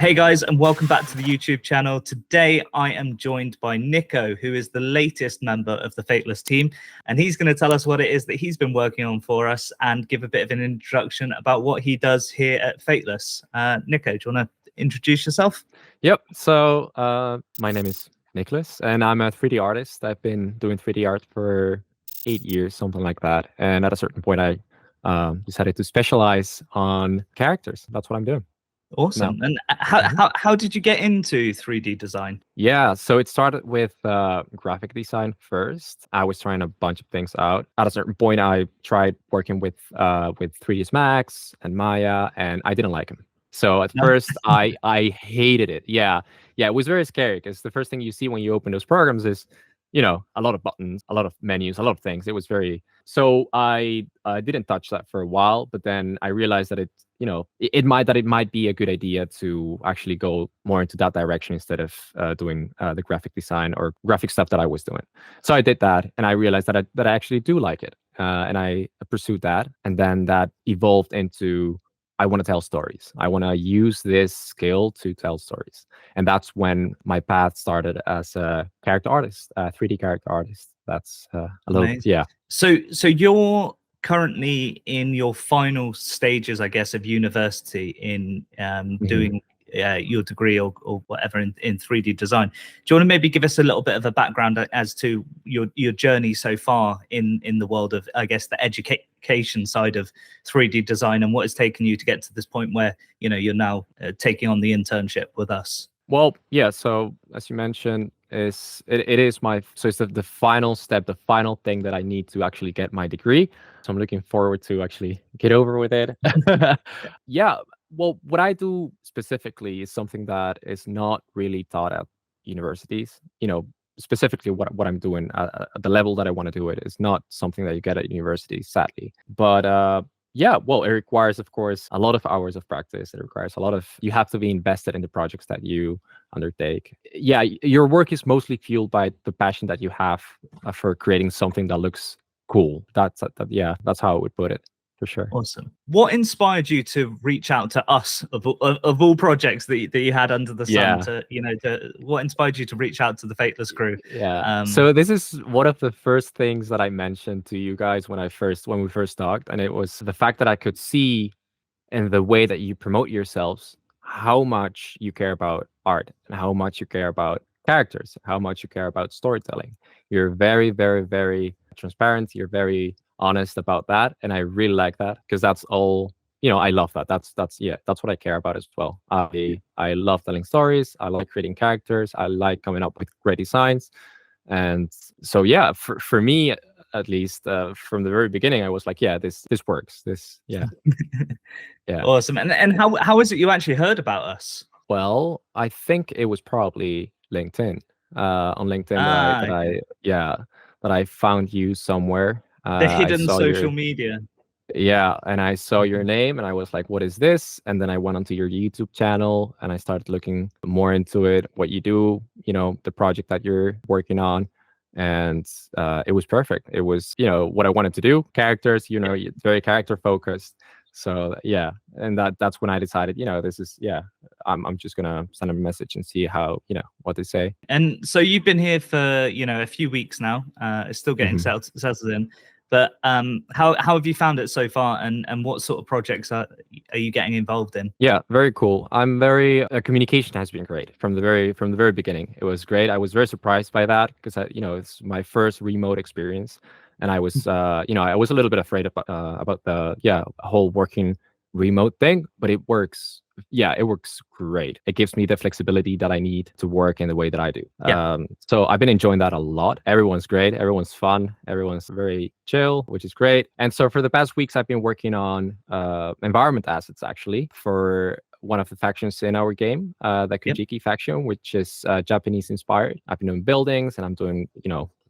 Hey guys, and welcome back to the YouTube channel. Today I am joined by Nico, who is the latest member of the Fateless team, and he's going to tell us what it is that he's been working on for us and give a bit of an introduction about what he does here at Fateless. Nico, do you want to introduce yourself? Yep. So my name is Nicholas, and I'm a 3D artist. I've been doing 3D art for 8 years, something like that. And at a certain point, I decided to specialize on characters. That's what I'm doing. Awesome. No. And how did you get into 3D design? Yeah, so it started with graphic design first. I was trying a bunch of things out. At a certain point, I tried working with 3ds Max and Maya, and I didn't like them. So at first, I hated it. Yeah, it was very scary because the first thing you see when you open those programs is, a lot of buttons, a lot of menus, a lot of things. It was very so I didn't touch that for a while, but then I realized that it might be a good idea to actually go more into that direction instead of doing the graphic design or graphic stuff that I was doing. So I did that, and I realized that I actually do like it, and I pursued that, and then that evolved into I want to tell stories. I want to use this skill to tell stories, and that's when my path started as a character artist, a 3D character artist. That's a little Amazing. So you're currently in your final stages, I guess, of university in doing your degree or whatever in 3D design. Do you want to maybe give us a little bit of a background as to your journey so far in the world of, I guess, the education side of 3D design, and what has taken you to get to this point where you're now taking on the internship with us? Well, yeah. So as you mentioned, it's the final step, the final thing that I need to actually get my degree. So I'm looking forward to actually get over with it. Yeah. Well, what I do specifically is something that is not really taught at universities. Specifically what I'm doing at the level that I want to do it is not something that you get at university, sadly. But yeah, well, it requires, of course, a lot of hours of practice. It requires you have to be invested in the projects that you undertake. Yeah, your work is mostly fueled by the passion that you have for creating something that looks cool. That's how I would put it, for sure. Awesome. What inspired you to reach out to us of all projects that you had under the sun? What inspired you to reach out to the Fateless crew? Yeah. So this is one of the first things that I mentioned to you guys when we first talked, and it was the fact that I could see in the way that you promote yourselves how much you care about art and how much you care about characters, how much you care about storytelling. You're very, very, very transparent. You're very honest about that, and I really like that because that's all. I love that. That's what I care about as well. I love telling stories. I like creating characters. I like coming up with great designs, and so yeah, for me at least, from the very beginning, I was like, yeah, this works. Yeah. Awesome. And how is it you actually heard about us? Well, I think it was probably LinkedIn. On LinkedIn that I found you somewhere. The hidden saw social media. Yeah, and I saw your name and I was like, what is this? And then I went onto your YouTube channel and I started looking more into it, what you do, the project that you're working on. And it was perfect. It was, what I wanted to do, characters, very character focused. So yeah, and that's when I decided, this is, I'm just gonna send them a message and see how, what they say. And so you've been here for a few weeks now. It's still getting settled in. But how have you found it so far, and what sort of projects are you getting involved in? Yeah, very cool. I'm very communication has been great from the very beginning. It was great. I was very surprised by that because it's my first remote experience, and I was I was a little bit afraid about the whole working remote thing, but it works. Yeah, it works great. It gives me the flexibility that I need to work in the way that I do. So I've been enjoying that a lot. Everyone's great. Everyone's fun. Everyone's very chill, which is great. And so for the past weeks, I've been working on environment assets, actually, for one of the factions in our game, the Kujiki faction, which is Japanese inspired. I've been doing buildings and I'm doing,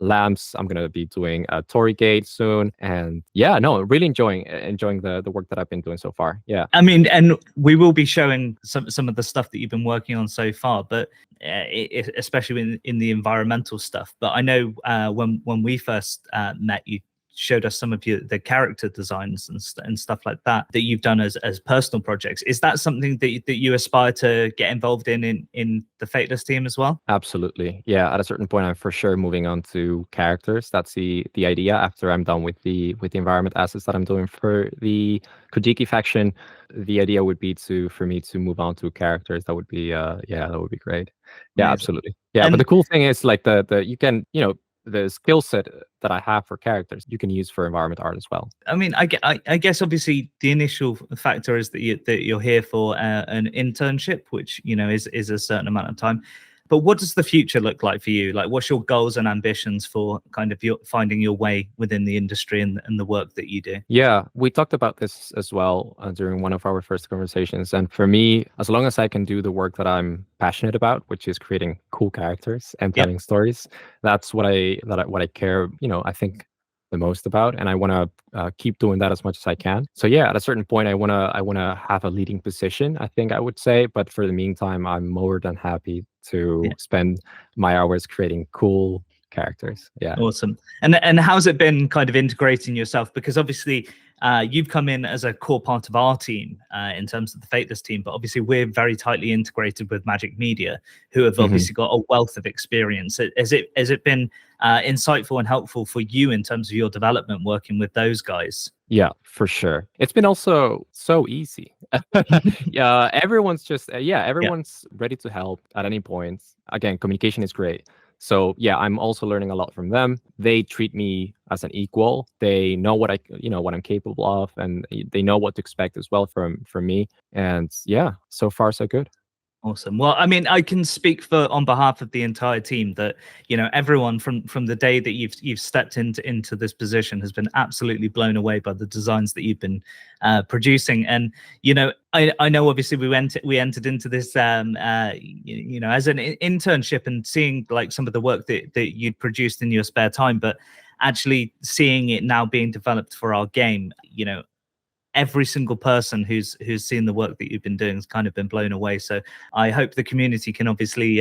lamps. I'm going to be doing a Torii Gate soon. And yeah, no, really enjoying the work that I've been doing so far. Yeah. I mean, and we will be showing some of the stuff that you've been working on so far, but especially in the environmental stuff. But I know when we first met, you showed us some of the character designs and stuff like that you've done as personal projects. Is that something that you aspire to get involved in the Fateless team as well? Absolutely. Yeah, at a certain point I'm for sure moving on to characters. That's the idea after I'm done with the environment assets that I'm doing for the Kojiki faction. The idea would be for me to move on to characters. That would be yeah, that would be great. Yeah, Amazing. absolutely. Yeah, And but the cool thing is like the you can, the skill set that I have for characters, you can use for environment art as well. I mean, I guess obviously the initial factor is that you're here for an internship, which is a certain amount of time. But what does the future look like for you? Like, what's your goals and ambitions for kind of finding your way within the industry and the work that you do? Yeah, we talked about this as well during one of our first conversations. And for me, as long as I can do the work that I'm passionate about, which is creating cool characters and telling stories, that's what I care, I think the most about, and I want to keep doing that as much as I can. So yeah, at a certain point, I want to have a leading position, I think I would say. But for the meantime, I'm more than happy to spend my hours creating cool characters. Yeah. Awesome. And how's it been kind of integrating yourself? Because obviously you've come in as a core part of our team in terms of the Fateless team, but obviously we're very tightly integrated with Magic Media, who have obviously got a wealth of experience. Has it been insightful and helpful for you in terms of your development working with those guys? Yeah, for sure. It's been also so easy. Yeah, everyone's just everyone's ready to help at any point. Again, communication is great. So yeah, I'm also learning a lot from them. They treat me as an equal. They know what what I'm capable of, and they know what to expect as well from me. And yeah, so far so good. Awesome. Well, I mean, I can speak on behalf of the entire team that everyone from the day that you've stepped into this position has been absolutely blown away by the designs that you've been producing. And I know obviously we entered into this as an internship and seeing like some of the work that you'd produced in your spare time, but actually seeing it now being developed for our game, every single person who's seen the work that you've been doing has kind of been blown away. So I hope the community can obviously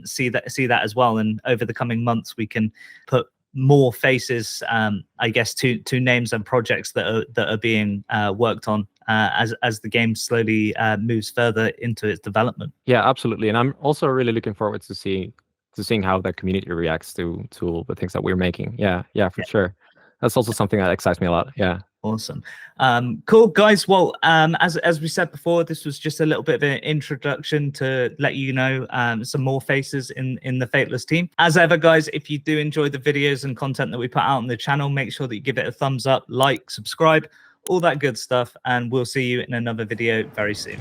see that as well. And over the coming months, we can put more faces, I guess, to names and projects that are being worked on as the game slowly moves further into its development. Yeah, absolutely. And I'm also really looking forward to seeing how the community reacts to the things that we're making. Yeah, for sure. That's also something that excites me a lot. Yeah. Awesome. Cool, guys. Well, as we said before, this was just a little bit of an introduction to let you know some more faces in the Fateless team. As ever, guys, if you do enjoy the videos and content that we put out on the channel, make sure that you give it a thumbs up, like, subscribe, all that good stuff, and we'll see you in another video very soon.